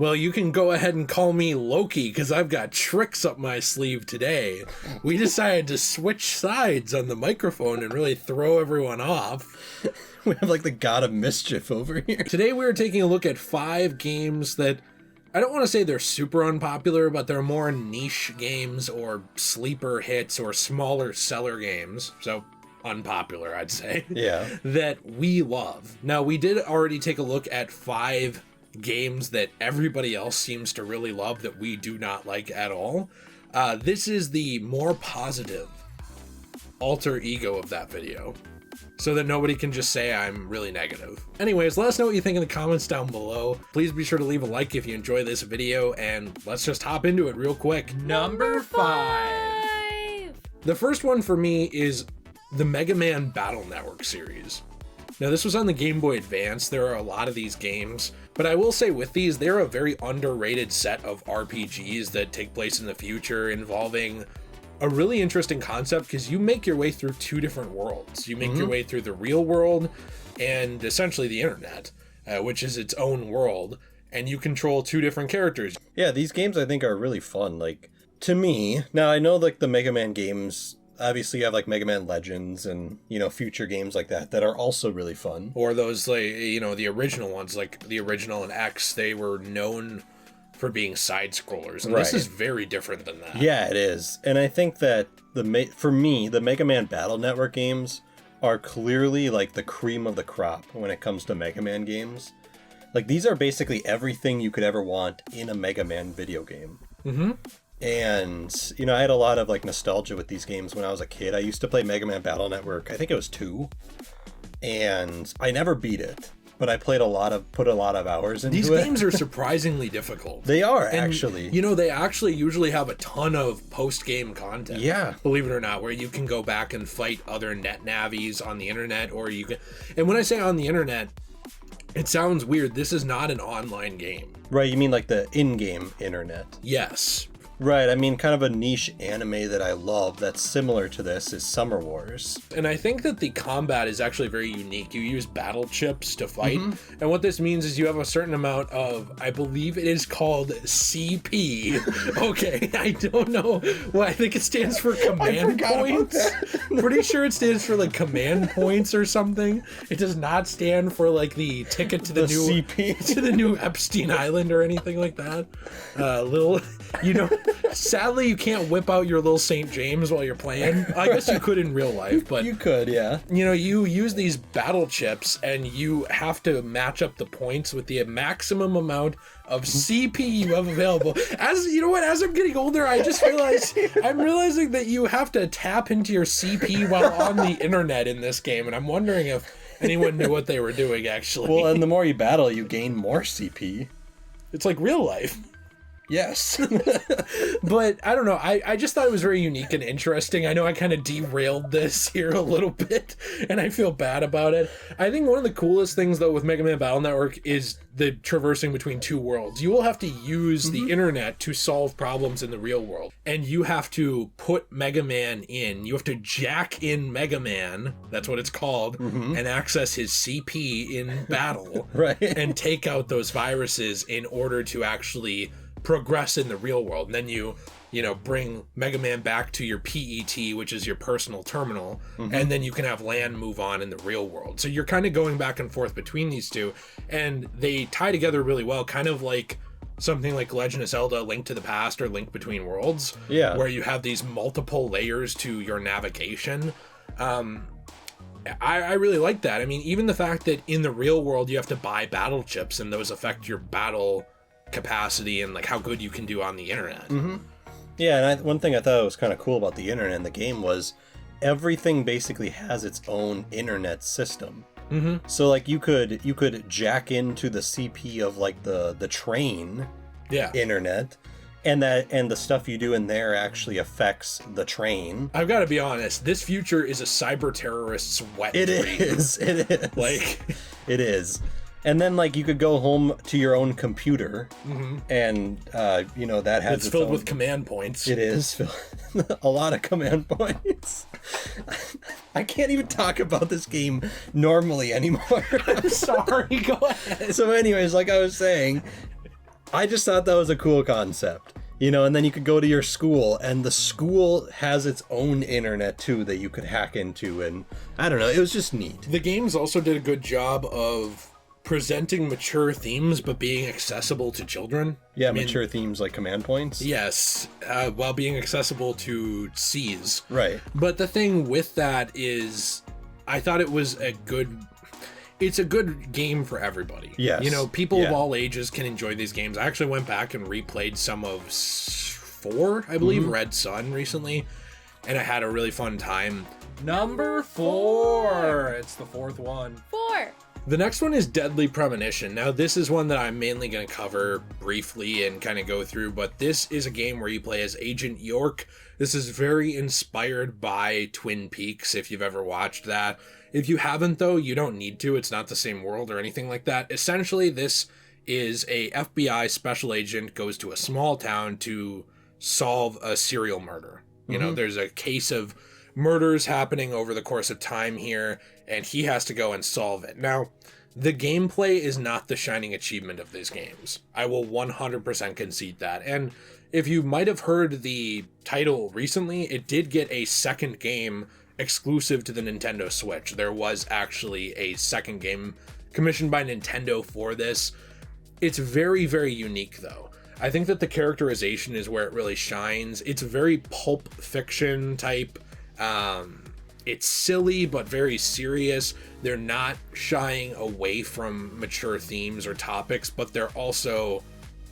Well, you can go ahead and call me Loki, because I've got tricks up my sleeve today. We decided to switch sides on the microphone and really throw everyone off. We have like the god of mischief over here. Today we are taking a look at 5 games that, I don't want to say they're super unpopular, but they're more niche games or sleeper hits or smaller seller games. So unpopular, I'd say. Yeah. That we love. Now, we did already take a look at 5 games that everybody else seems to really love that we do not like at all. This is the more positive alter ego of that video, so that nobody can just say I'm really negative. Anyways, let us know what you think in the comments down below. Please be sure to leave a like if you enjoy this video, and let's just hop into it real quick. Number 5. The first one for me is the Mega Man Battle Network series. Now, this was on the Game Boy Advance. There are a lot of these games, but I will say with these, they're a very underrated set of RPGs that take place in the future, involving a really interesting concept, because you make your way through 2 different worlds. You make your way through the real world and essentially the internet, which is its own world, and you control 2 different characters. Yeah, these games I think are really fun. Like, to me, now I know like the Mega Man games, obviously you have like Mega Man Legends and, you know, future games like that are also really fun. Or those, like, you know, the original ones, like the original and X, they were known for being side scrollers, and this is very different than that. Yeah, it is. And I think that for me, the Mega Man Battle Network games are clearly like the cream of the crop when it comes to Mega Man games. Like, these are basically everything you could ever want in a Mega Man video game. And, you know, I had a lot of like nostalgia with these games when I was a kid. I used to play Mega Man Battle Network, I think it was 2, and I never beat it, but I put a lot of hours into it. These games are surprisingly difficult. They are, and, actually. You know, they actually usually have a ton of post-game content. Yeah. Believe it or not, where you can go back and fight other net navies on the internet, or you can... And when I say on the internet, it sounds weird. This is not an online game. Right, you mean like the in-game internet. Yes. Right, I mean, kind of a niche anime that I love that's similar to this is Summer Wars. And I think that the combat is actually very unique. You use battle chips to fight, and what this means is you have a certain amount of, I believe it is called CP. Okay, I don't know. Well, I think it stands for command points. Pretty sure it stands for like command points or something. It does not stand for like the ticket to the new CP. to the new Epstein Island or anything like that. Little, you know. Sadly, you can't whip out your little St. James while you're playing. I guess you could in real life, but... You could, yeah. You know, you use these battle chips, and you have to match up the points with the maximum amount of CP you have available. As, you know what, as I'm getting older, I just realized... I'm realizing that you have to tap into your CP while on the internet in this game, and I'm wondering if anyone knew what they were doing, actually. Well, and the more you battle, you gain more CP. It's like real life. Yes. But I don't know. I just thought it was very unique and interesting. I know I kind of derailed this here a little bit, and I feel bad about it. I think one of the coolest things, though, with Mega Man Battle Network is the traversing between 2 worlds. You will have to use the internet to solve problems in the real world, and you have to put Mega Man in. You have to jack in Mega Man, that's what it's called, and access his CP in battle, Right. and take out those viruses in order to actually progress in the real world. And then you know, bring Mega Man back to your PET, which is your personal terminal, and then you can have Land move on in the real world. So you're kind of going back and forth between these 2, and they tie together really well, kind of like something like Legend of Zelda Link to the Past or Link Between Worlds, where you have these multiple layers to your navigation. I really like that. I mean, even the fact that in the real world you have to buy battle chips, and those affect your battle capacity and like how good you can do on the internet. Yeah, and one thing I thought was kind of cool about the internet in the game was everything basically has its own internet system. So like you could jack into the CP of like the train internet, and the stuff you do in there actually affects the train. I've got to be honest, this future is a cyber terrorist's wet dream. It is. Like, it is. And then, like, you could go home to your own computer, and, you know, that has it's filled with command points. It is. A lot of command points. I can't even talk about this game normally anymore. I'm sorry, go ahead. So anyways, like I was saying, I just thought that was a cool concept. You know, and then you could go to your school, and the school has its own internet, too, that you could hack into, and I don't know, it was just neat. The games also did a good job of presenting mature themes, but being accessible to children. Yeah, mature themes like command points. Yes, while being accessible to Cs. Right. But the thing with that is, I thought it was it's a good game for everybody. Yes. You know, people of all ages can enjoy these games. I actually went back and replayed some of 4, I believe, Red Sun recently, and I had a really fun time. Number 4. It's the 4th one. 4. The next one is Deadly Premonition. Now, this is one that I'm mainly going to cover briefly and kind of go through, but this is a game where you play as Agent York. This is very inspired by Twin Peaks, if you've ever watched that. If you haven't, though, you don't need to. It's not the same world or anything like that. Essentially, this is a FBI special agent goes to a small town to solve a serial murder. You know, there's a case of murders happening over the course of time here, and he has to go and solve it. Now, the gameplay is not the shining achievement of these games. I will 100% concede that. And if you might have heard the title recently, it did get a second game exclusive to the Nintendo Switch. There was actually a second game commissioned by Nintendo for this. It's very, very unique, though. I think that the characterization is where it really shines. It's very Pulp Fiction type. It's silly, but very serious. They're not shying away from mature themes or topics, but they're also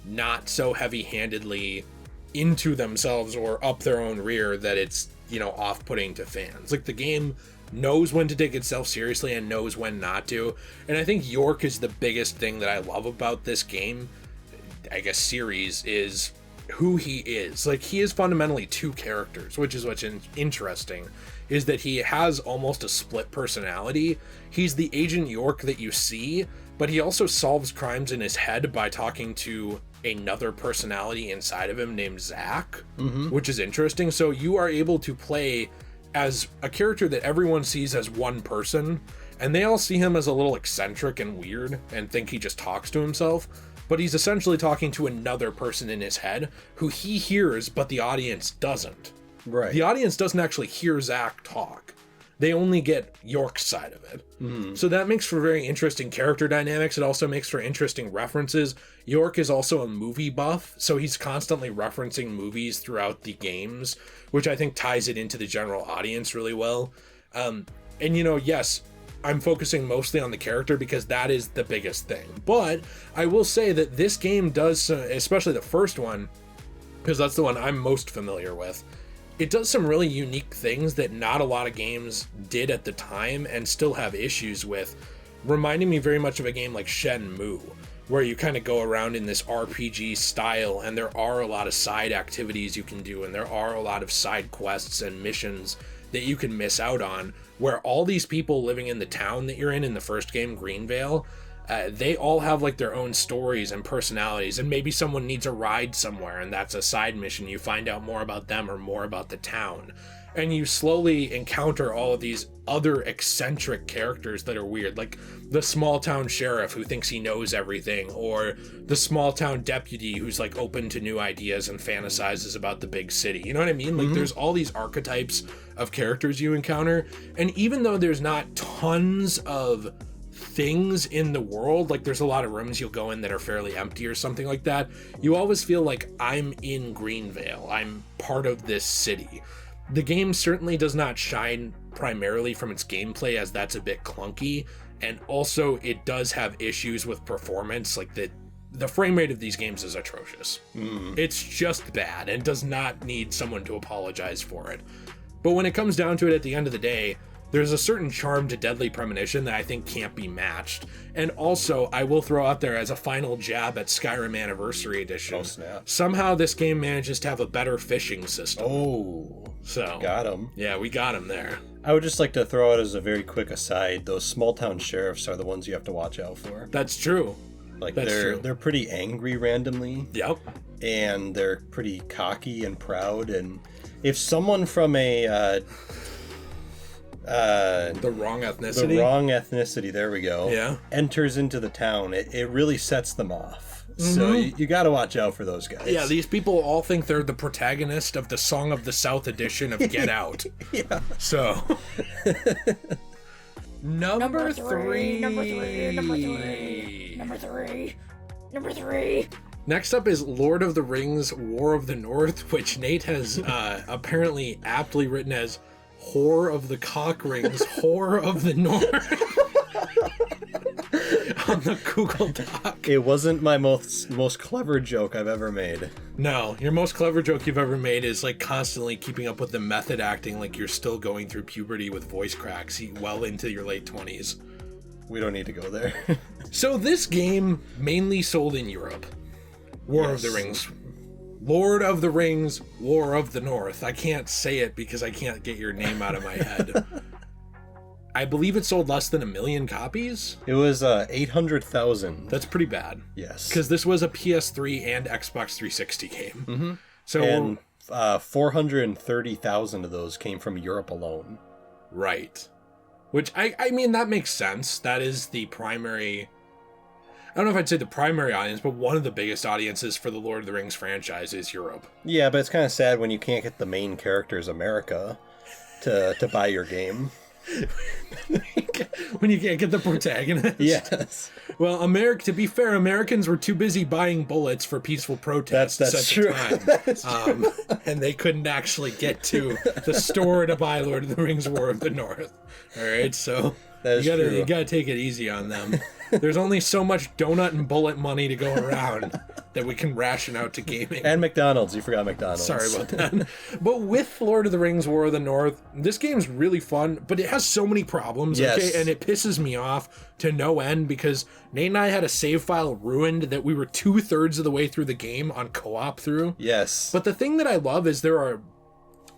not so heavy-handedly into themselves or up their own rear that it's, you know, off-putting to fans. Like, the game knows when to take itself seriously and knows when not to. And I think York is the biggest thing that I love about this game, I guess series, is who he is. Like, he is fundamentally 2 characters, which is what's interesting, is that he has almost a split personality. He's the Agent York that you see, but he also solves crimes in his head by talking to another personality inside of him named Zach, which is interesting. So you are able to play as a character that everyone sees as one person, and they all see him as a little eccentric and weird and think he just talks to himself, but he's essentially talking to another person in his head who he hears, but the audience doesn't. Right. The audience doesn't actually hear Zach talk. They only get York's side of it. So that makes for very interesting character dynamics. It also makes for interesting references. York is also a movie buff, so he's constantly referencing movies throughout the games, which I think ties it into the general audience really well. And, you know, yes, I'm focusing mostly on the character because that is the biggest thing. But I will say that this game does, especially the first one, because that's the one I'm most familiar with, it does some really unique things that not a lot of games did at the time and still have issues with, reminding me very much of a game like Shenmue, where you kind of go around in this RPG style, and there are a lot of side activities you can do, and there are a lot of side quests and missions that you can miss out on, where all these people living in the town that you're in the first game, Greenvale, they all have like their own stories and personalities, and maybe someone needs a ride somewhere and that's a side mission. You find out more about them or more about the town, and you slowly encounter all of these other eccentric characters that are weird, like the small town sheriff who thinks he knows everything, or the small town deputy who's like open to new ideas and fantasizes about the big city. You know what I mean? Like, there's all these archetypes of characters you encounter, and even though there's not tons of things in the world, like there's a lot of rooms you'll go in that are fairly empty or something like that, you always feel like I'm in Greenvale, I'm part of this city. The game certainly does not shine primarily from its gameplay, as that's a bit clunky, and also it does have issues with performance. Like the frame rate of these games is atrocious. It's just bad and does not need someone to apologize for it. But when it comes down to it, at the end of the day, there's a certain charm to Deadly Premonition that I think can't be matched. And also, I will throw out there as a final jab at Skyrim Anniversary Edition. Oh, snap. Somehow this game manages to have a better fishing system. Oh, so got him. Yeah, we got him there. I would just like to throw out as a very quick aside, those small town sheriffs are the ones you have to watch out for. That's true. Like, That's true. They're pretty angry randomly. Yep. And they're pretty cocky and proud, and if someone from the wrong ethnicity. The wrong ethnicity, there we go. Yeah. Enters into the town, it really sets them off. So you got to watch out for those guys. Yeah, these people all think they're the protagonist of the Song of the South edition of Get Out. Yeah. So. Number three. Next up is Lord of the Rings War of the North, which Nate has apparently aptly written as Whore of the Cock Rings, Whore of the North. On the Google Doc. It wasn't my most clever joke I've ever made. No, your most clever joke you've ever made is like constantly keeping up with the method acting like you're still going through puberty with voice cracks well into your late 20s. We don't need to go there. So this game mainly sold in Europe. War of the Rings. Lord of the Rings, War of the North. I can't say it because I can't get your name out of my head. I believe it sold less than 1 million copies. It was 800,000. That's pretty bad. Yes. Because this was a PS3 and Xbox 360 game. Mm-hmm. So, and 430,000 of those came from Europe alone. Right. Which, I mean, that makes sense. That is the primary... I don't know if I'd say the primary audience, but one of the biggest audiences for the Lord of the Rings franchise is Europe. Yeah, but it's kind of sad when you can't get the main characters America to buy your game. When you can't get the protagonist. Yes. Well, to be fair, Americans were too busy buying bullets for peaceful protests that's true. the time. And they couldn't actually get to the store to buy Lord of the Rings War of the North. All right, so you gotta take it easy on them. There's only so much donut and bullet money to go around that we can ration out to gaming. And McDonald's. You forgot McDonald's. Sorry about that. But with Lord of the Rings War of the North, this game's really fun, but it has so many problems, okay? And it pisses me off to no end because Nate and I had a save file ruined that we were 2/3 of the way through the game on co-op through. Yes. But the thing that I love is there are,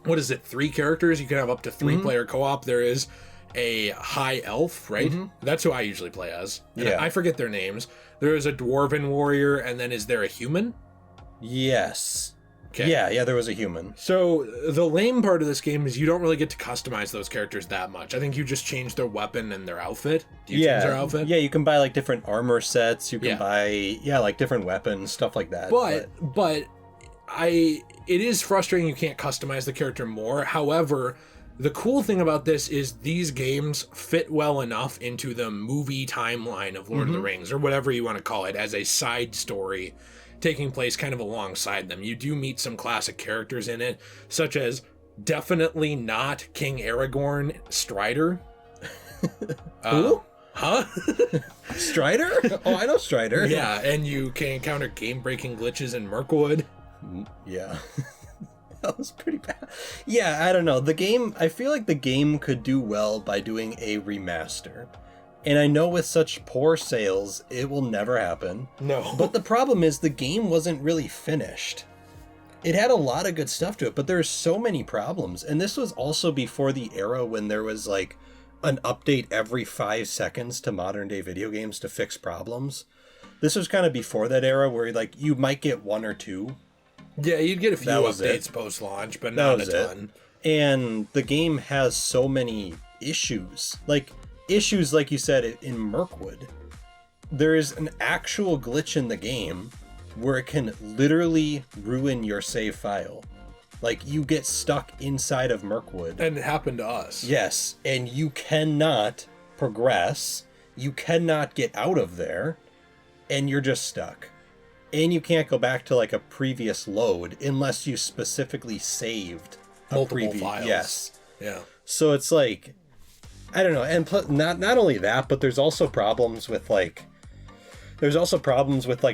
3 characters? You can have up to 3-player co-op. There is a high elf, right? Mm-hmm. That's who I usually play as. And I forget their names. There is a dwarven warrior, and then is there a human? Yes. Okay. Yeah, there was a human. So the lame part of this game is you don't really get to customize those characters that much. I think you just change their weapon and their outfit. Do you change their outfit? Yeah, you can buy like different armor sets. You can buy like different weapons, stuff like that. But it is frustrating you can't customize the character more. However, the cool thing about this is these games fit well enough into the movie timeline of Lord of the Rings, or whatever you want to call it, as a side story taking place kind of alongside them. You do meet some classic characters in it, such as definitely not King Aragorn Strider. Who? Huh? Strider? Oh, I know Strider. Yeah, and you can encounter game-breaking glitches in Mirkwood. Yeah. That was pretty bad. Yeah, I don't know. I feel like the game could do well by doing a remaster. And I know with such poor sales, it will never happen. No. But the problem is the game wasn't really finished. It had a lot of good stuff to it, but there's so many problems. And this was also before the era when there was like an update every 5 seconds to modern day video games to fix problems. This was kind of before that era where like you might get 1 or 2. Yeah, you'd get a few updates post-launch, but not a ton. And the game has so many issues. Like you said, in Mirkwood. There is an actual glitch in the game where it can literally ruin your save file. Like, you get stuck inside of Mirkwood. And it happened to us. Yes, and you cannot progress. You cannot get out of there. And you're just stuck. And you can't go back to like a previous load unless you specifically saved multiple files. Yes. Yeah. So it's like, I don't know. And not only that, but there's also problems with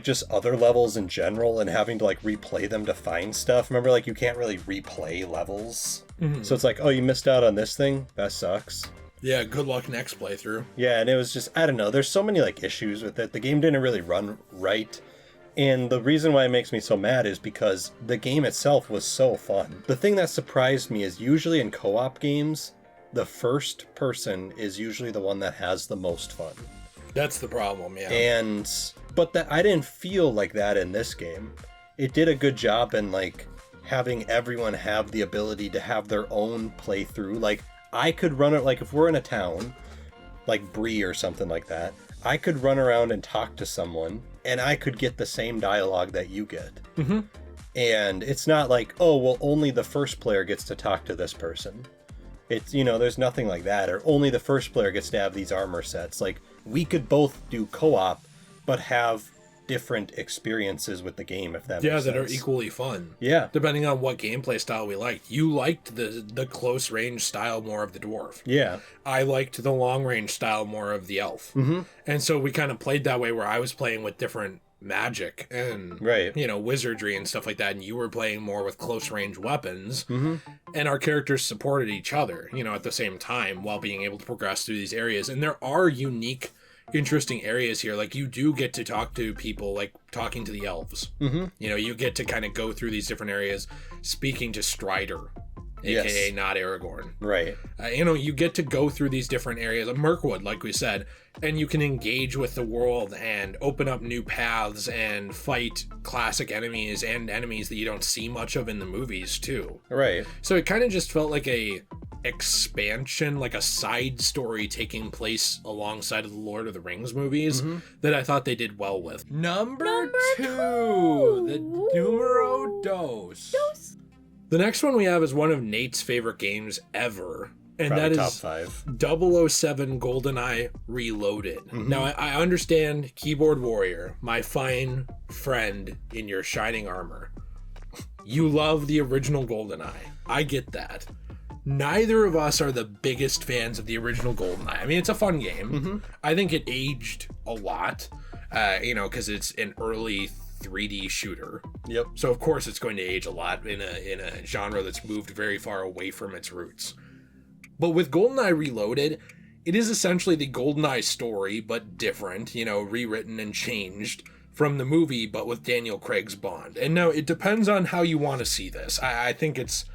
just other levels in general and having to like replay them to find stuff. Remember, like you can't really replay levels. Mm-hmm. So it's like, oh, you missed out on this thing? That sucks. Yeah, good luck next playthrough. Yeah, and it was just, I don't know. There's so many like issues with it. The game didn't really run right. And the reason why it makes me so mad is because the game itself was so fun. The thing that surprised me is usually in co-op games, the first person is usually the one that has the most fun. That's the problem, yeah. But I didn't feel like that in this game. It did a good job in like having everyone have the ability to have their own playthrough. Like I could run it, like if we're in a town, like Bree or something like that, I could run around and talk to someone and I could get the same dialogue that you get. Mm-hmm. And it's not like, oh, well, only the first player gets to talk to this person. It's, there's nothing like that. Or only the first player gets to have these armor sets. Like, we could both do co-op, but have different experiences with the game, if that makes sense. Yeah, that are equally fun. Yeah. Depending on what gameplay style we liked. You liked the close range style more of the dwarf. Yeah. I liked the long range style more of the elf. Mm-hmm. And so we kind of played that way, where I was playing with different magic and right. Wizardry and stuff like that, and you were playing more with close range weapons. Mm-hmm. And our characters supported each other, at the same time, while being able to progress through these areas. And there are unique, interesting areas here. Like, you do get to talk to people, like talking to the elves. Mm-hmm. You get to kind of go through these different areas, speaking to Strider, aka yes. not Aragorn. Right. You get to go through these different areas of Mirkwood, like we said, and you can engage with the world and open up new paths and fight classic enemies and enemies that you don't see much of in the movies too. Right. So it kind of just felt like a expansion, like a side story taking place alongside of the Lord of the Rings movies that I thought they did well with. Number two, the numero dos. The next one we have is one of Nate's favorite games ever, and probably that top is 5. 007 GoldenEye Reloaded. Now, I understand, keyboard warrior, my fine friend in your shining armor. You love the original GoldenEye. I get that. Neither of us are the biggest fans of the original GoldenEye. I mean, it's a fun game. I think it aged a lot, because it's an early 3D shooter. Yep. So of course it's going to age a lot in a genre that's moved very far away from its roots. But with GoldenEye Reloaded, it is essentially the GoldenEye story, but different, rewritten and changed from the movie, but with Daniel Craig's Bond. And now it depends on how you want to see this. I think it's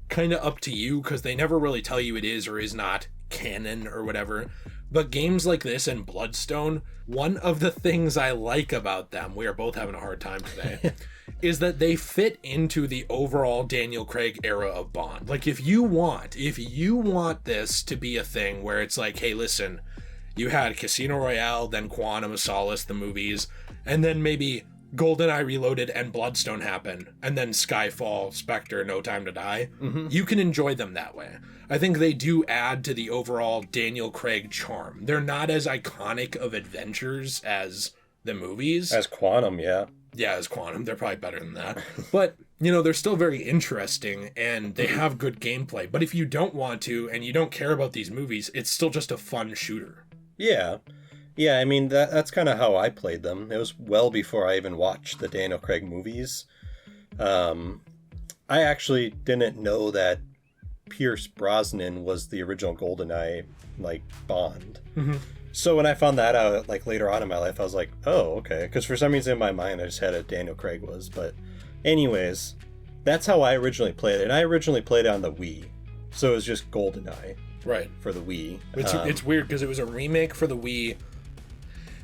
kind of up to you, because they never really tell you it is or is not canon or whatever. But games like this and Bloodstone, one of the things I like about them, we are both having a hard time today, is that they fit into the overall Daniel Craig era of Bond. Like, if you want this to be a thing where it's like, hey, listen, you had Casino Royale, then Quantum of Solace, the movies, and then maybe GoldenEye Reloaded and Bloodstone happen, and then Skyfall, Spectre, No Time to Die, you can enjoy them that way. I think they do add to the overall Daniel Craig charm. They're not as iconic of adventures as the movies. As Quantum, yeah. Yeah, as Quantum. They're probably better than that. But, they're still very interesting, and they have good gameplay. But if you don't want to, and you don't care about these movies, it's still just a fun shooter. Yeah. Yeah, I mean, that's kind of how I played them. It was well before I even watched the Daniel Craig movies. I actually didn't know that Pierce Brosnan was the original GoldenEye, Bond. So when I found that out, later on in my life, I was like, oh, okay. Because for some reason in my mind, I just had it Daniel Craig was. But anyways, that's how I originally played it. And I originally played it on the Wii. So it was just GoldenEye. Right. For the Wii. It's weird, because it was a remake for the Wii.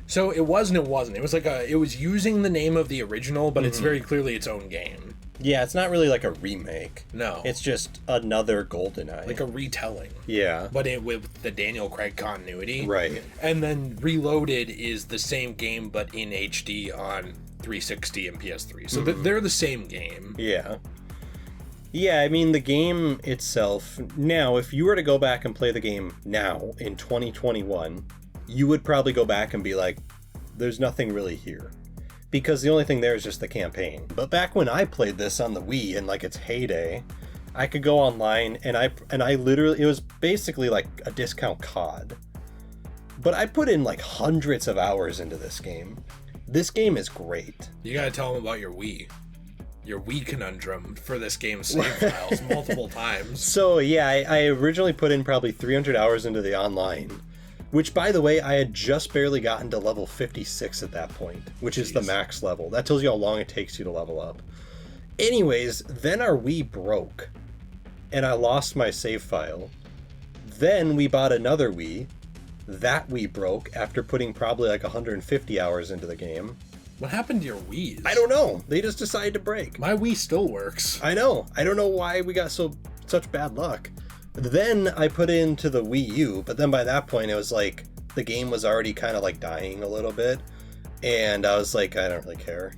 So it was and it wasn't. It was it was using the name of the original, but it's very clearly its own game. Yeah, it's not really like a remake. No. It's just another GoldenEye. Like a retelling. Yeah. But with the Daniel Craig continuity. Right. And then Reloaded is the same game, but in HD on 360 and PS3. So they're the same game. Yeah. Yeah, I mean, the game itself, now, if you were to go back and play the game now, in 2021, you would probably go back and be like, there's nothing really here. Because the only thing there is just the campaign. But back when I played this on the Wii in its heyday, I could go online and I literally, it was basically like a discount COD. But I put in hundreds of hours into this game. This game is great. You gotta tell them about your Wii conundrum for this game's save files multiple times. So yeah, I originally put in probably 300 hours into the online, which, by the way, I had just barely gotten to level 56 at that point, which is the max level. That tells you how long it takes you to level up. Anyways, then our Wii broke, and I lost my save file. Then we bought another Wii. That Wii broke after putting probably 150 hours into the game. What happened to your Wii's? I don't know. They just decided to break. My Wii still works. I know. I don't know why we got such bad luck. Then I put it into the Wii U, but then by that point it was the game was already kind of dying a little bit. And I was like, I don't really care.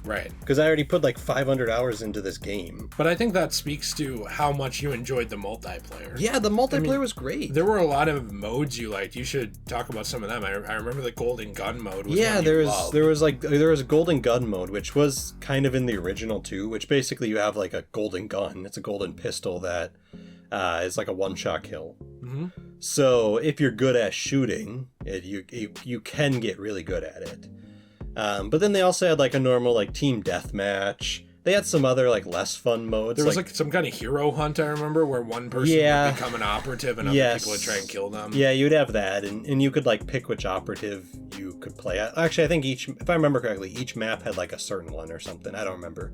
Right. Because I already put like 500 hours into this game. But I think that speaks to how much you enjoyed the multiplayer. Yeah, the multiplayer was great. There were a lot of modes you liked. You should talk about some of them. I remember the Golden Gun mode. Yeah, there was a Golden Gun mode, which was kind of in the original too. Which basically you have like a golden gun. It's a golden pistol that is like a one-shot kill. Mm-hmm. So if you're good at shooting, you can get really good at it. But then they also had like a normal like team deathmatch. They had some other like less fun modes. There was like some kind of hero hunt, I remember, where one person would become an operative and other people would try and kill them. Yeah, you'd have that, and you could like pick which operative you could play. Actually, I think if I remember correctly, each map had like a certain one or something. I don't remember.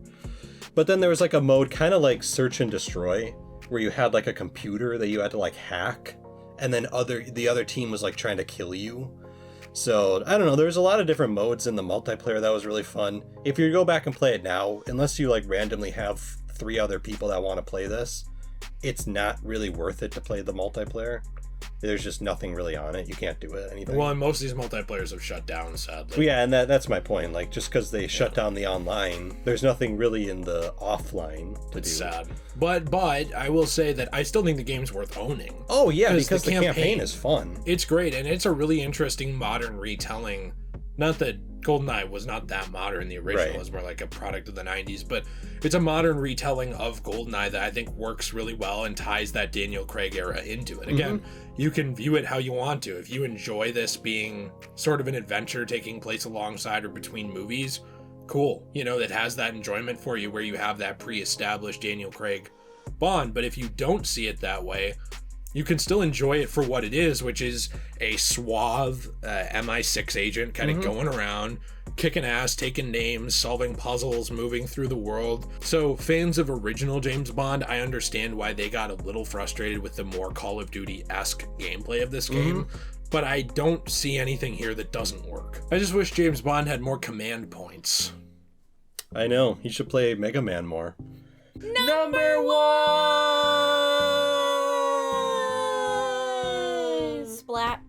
But then there was like a mode kind of like Search and Destroy, where you had like a computer that you had to like hack, and then the other team was like trying to kill you. So, I don't know, there's a lot of different modes in the multiplayer that was really fun. If you go back and play it now, unless you like randomly have 3 other people that want to play this, it's not really worth it to play the multiplayer. There's just nothing really on it. You can't do it anything. Well, and most of these multiplayers have shut down, sadly. Well, yeah, and that's my point. Like, just because they shut down the online, there's nothing really in the offline to do. It's sad. But I will say that I still think the game's worth owning. Oh, yeah, because the campaign is fun. It's great, and it's a really interesting modern retelling. Not that GoldenEye was not that modern. The original is more like a product of the 90s, but it's a modern retelling of GoldenEye that I think works really well and ties that Daniel Craig era into it. Again, you can view it how you want to. If you enjoy this being sort of an adventure taking place alongside or between movies, cool. You know, that has that enjoyment for you where you have that pre-established Daniel Craig Bond. But if you don't see it that way, you can still enjoy it for what it is, which is a suave MI6 agent kind of going around, kicking ass, taking names, solving puzzles, moving through the world. So fans of original James Bond, I understand why they got a little frustrated with the more Call of Duty-esque gameplay of this game, but I don't see anything here that doesn't work. I just wish James Bond had more command points. I know. He should play Mega Man more. Number 1! Splat.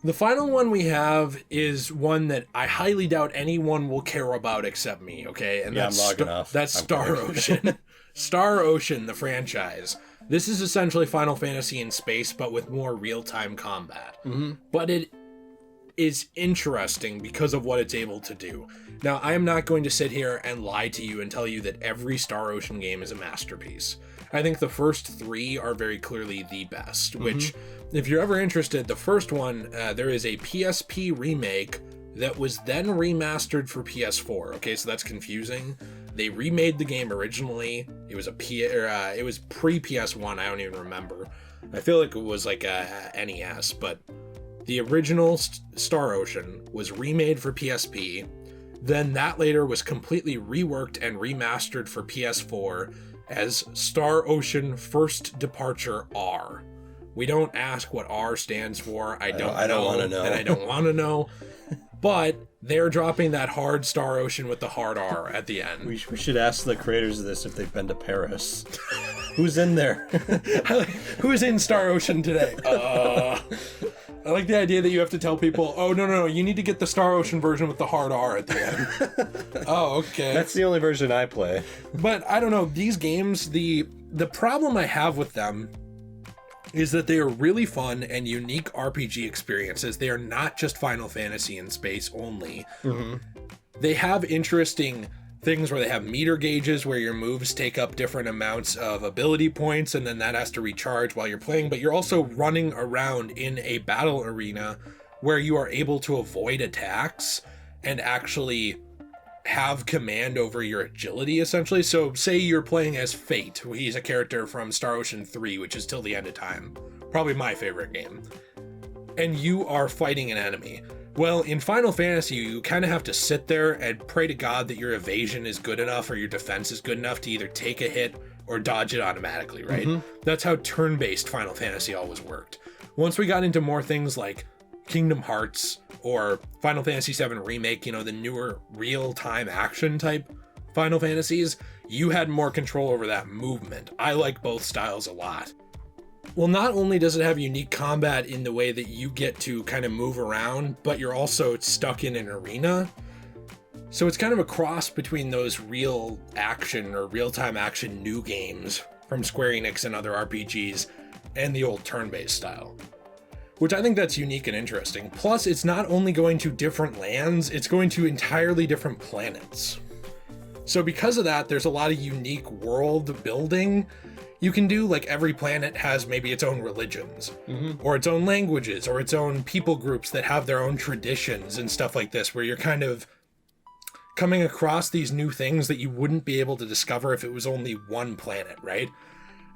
The final one we have is one that I highly doubt anyone will care about except me, okay? And I'm logging off. That's Star Ocean. Star Ocean, the franchise. This is essentially Final Fantasy in space, but with more real-time combat. But it is interesting because of what it's able to do. Now, I am not going to sit here and lie to you and tell you that every Star Ocean game is a masterpiece. I think the first 3 are very clearly the best, which, if you're ever interested, the first one, there is a PSP remake that was then remastered for PS4. Okay, so that's confusing. They remade the game originally. It was it was pre-PS1, I don't even remember. I feel like it was like a NES, but the original Star Ocean was remade for PSP. Then that later was completely reworked and remastered for PS4 as Star Ocean First Departure R. We don't ask what R stands for. I don't want to know. And I don't want to know. But they're dropping that hard Star Ocean with the hard R at the end. We should ask the creators of this if they've been to Paris. Who's in there? Who's in Star Ocean today? I like the idea that you have to tell people, oh, no, you need to get the Star Ocean version with the hard R at the end. Oh, okay. That's the only version I play. But I don't know, these games, the problem I have with them is that they are really fun and unique RPG experiences. They are not just Final Fantasy in space only. They have interesting things where they have meter gauges where your moves take up different amounts of ability points and then that has to recharge while you're playing, but you're also running around in a battle arena where you are able to avoid attacks and actually have command over your agility, essentially. So say you're playing as Fate. He's a character from Star Ocean 3, which is Till the End of Time. Probably my favorite game. And you are fighting an enemy. Well, in Final Fantasy, you kind of have to sit there and pray to God that your evasion is good enough or your defense is good enough to either take a hit or dodge it automatically, right? That's how turn-based Final Fantasy always worked. Once we got into more things like Kingdom Hearts or Final Fantasy VII Remake, you know, the newer real-time action type Final Fantasies, you had more control over that movement. I like both styles a lot. Well, not only does it have unique combat in the way that you get to kind of move around, but you're also stuck in an arena. So it's kind of a cross between those real action or real-time action new games from Square Enix and other RPGs and the old turn-based style, which I think that's unique and interesting. Plus, it's not only going to different lands, it's going to entirely different planets. So because of that, there's a lot of unique world building you can do. Like every planet has maybe its own religions, or its own languages, or its own people groups that have their own traditions and stuff like this, where you're kind of coming across these new things that you wouldn't be able to discover if it was only one planet, right?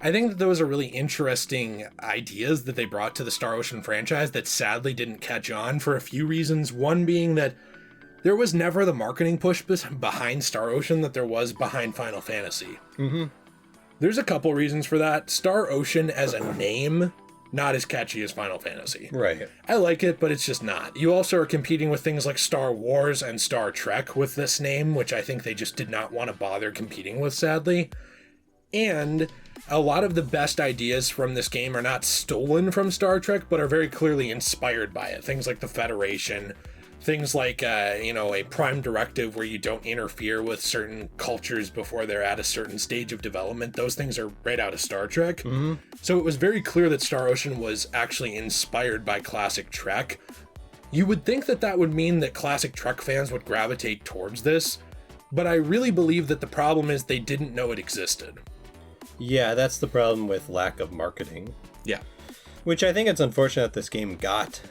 I think that those are really interesting ideas that they brought to the Star Ocean franchise that sadly didn't catch on for a few reasons. One being that there was never the marketing push behind Star Ocean that there was behind Final Fantasy. There's a couple reasons for that. Star Ocean as a name, not as catchy as Final Fantasy. Right. I like it, but it's just not. You also are competing with things like Star Wars and Star Trek with this name, which I think they just did not want to bother competing with, sadly. And a lot of the best ideas from this game are not stolen from Star Trek, but are very clearly inspired by it. Things like the Federation, things like, a prime directive where you don't interfere with certain cultures before they're at a certain stage of development. Those things are right out of Star Trek. So it was very clear that Star Ocean was actually inspired by classic Trek. You would think that that would mean that classic Trek fans would gravitate towards this, but I really believe that the problem is they didn't know it existed. Yeah, that's the problem with lack of marketing. Yeah. Which I think it's unfortunate this game got,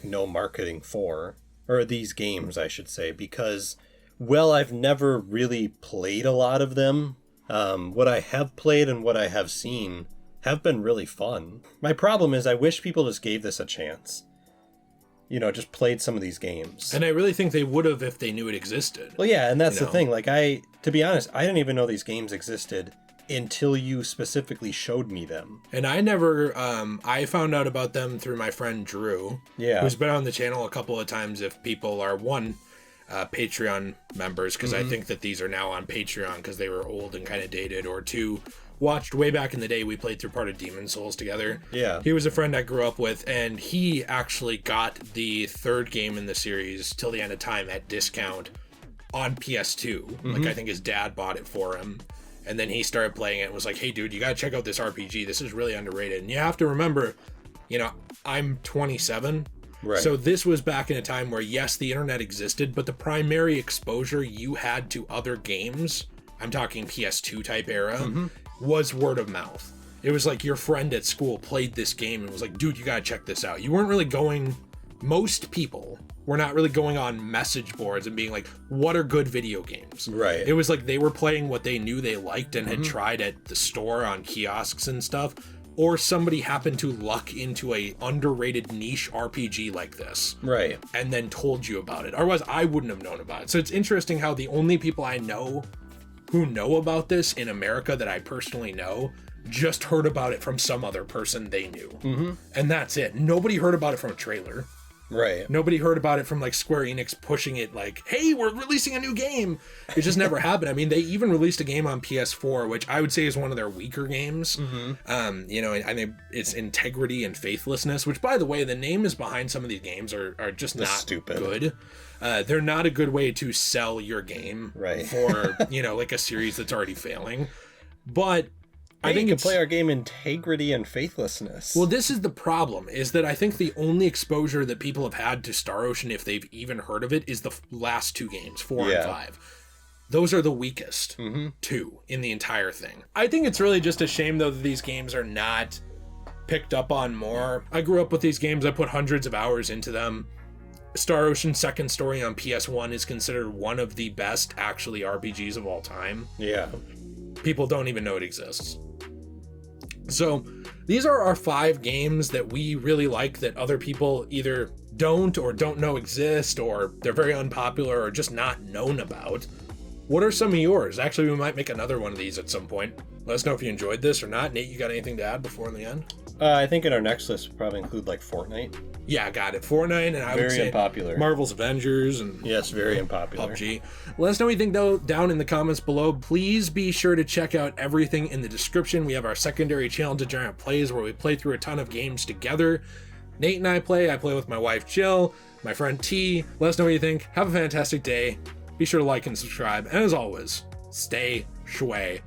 no marketing for. Or these games, I should say, because, well, I've never really played a lot of them. What I have played and what I have seen have been really fun. My problem is I wish people just gave this a chance. Just played some of these games. And I really think they would have if they knew it existed. Well, yeah, and that's the thing. To be honest, I didn't even know these games existed until you specifically showed me them. And I never, I found out about them through my friend Drew, who's been on the channel a couple of times if people are, Patreon members, because I think that these are now on Patreon because they were old and kind of dated, or two, watched way back in the day, we played through part of Demon's Souls together. Yeah. He was a friend I grew up with, and he actually got the third game in the series, Till the End of Time, at discount on PS2. I think his dad bought it for him. And then he started playing it and was like, hey, dude, you got to check out this RPG. This is really underrated. And you have to remember, I'm 27. Right. So this was back in a time where, yes, the internet existed, but the primary exposure you had to other games, I'm talking PS2 type era, was word of mouth. It was like your friend at school played this game and was like, dude, you got to check this out. You weren't really most people were not really going on message boards and being like, what are good video games? Right. It was like they were playing what they knew they liked and had tried at the store on kiosks and stuff, or somebody happened to luck into a underrated niche RPG like this. Right. And then told you about it. Otherwise, I wouldn't have known about it. So it's interesting how the only people I know who know about this in America that I personally know just heard about it from some other person they knew. And that's it. Nobody heard about it from a trailer. Right. Nobody heard about it from Square Enix pushing it hey, we're releasing a new game. It just never happened. I mean, they even released a game on PS4, which I would say is one of their weaker games. I think it's Integrity and Faithlessness, which, by the way, the names behind some of these games are just not stupid. Good. They're not a good way to sell your game for, a series that's already failing. But I think you can play our game Integrity and Faithlessness. Well, this is the problem, is that I think the only exposure that people have had to Star Ocean, if they've even heard of it, is the last two games, 4 and 5. Those are the weakest two in the entire thing. I think it's really just a shame, though, that these games are not picked up on more. I grew up with these games. I put hundreds of hours into them. Star Ocean Second Story on PS1 is considered one of the best, actually, RPGs of all time. Yeah. People don't even know it exists. So these are our 5 games that we really like that other people either don't or don't know exist, or they're very unpopular or just not known about. What are some of yours? Actually, we might make another one of these at some point. Let us know if you enjoyed this or not. Nate, you got anything to add before in the end? I think in our next list we'll probably include Fortnite. Yeah, I got it. Fortnite, and I would say unpopular. Marvel's Avengers, and yes, very unpopular. PUBG. Let us know what you think down in the comments below. Please be sure to check out everything in the description. We have our secondary channel, Degenerate Plays, where we play through a ton of games together. Nate and I play with my wife Jill, my friend T. Let us know what you think. Have a fantastic day. Be sure to like and subscribe. And as always, stay shui.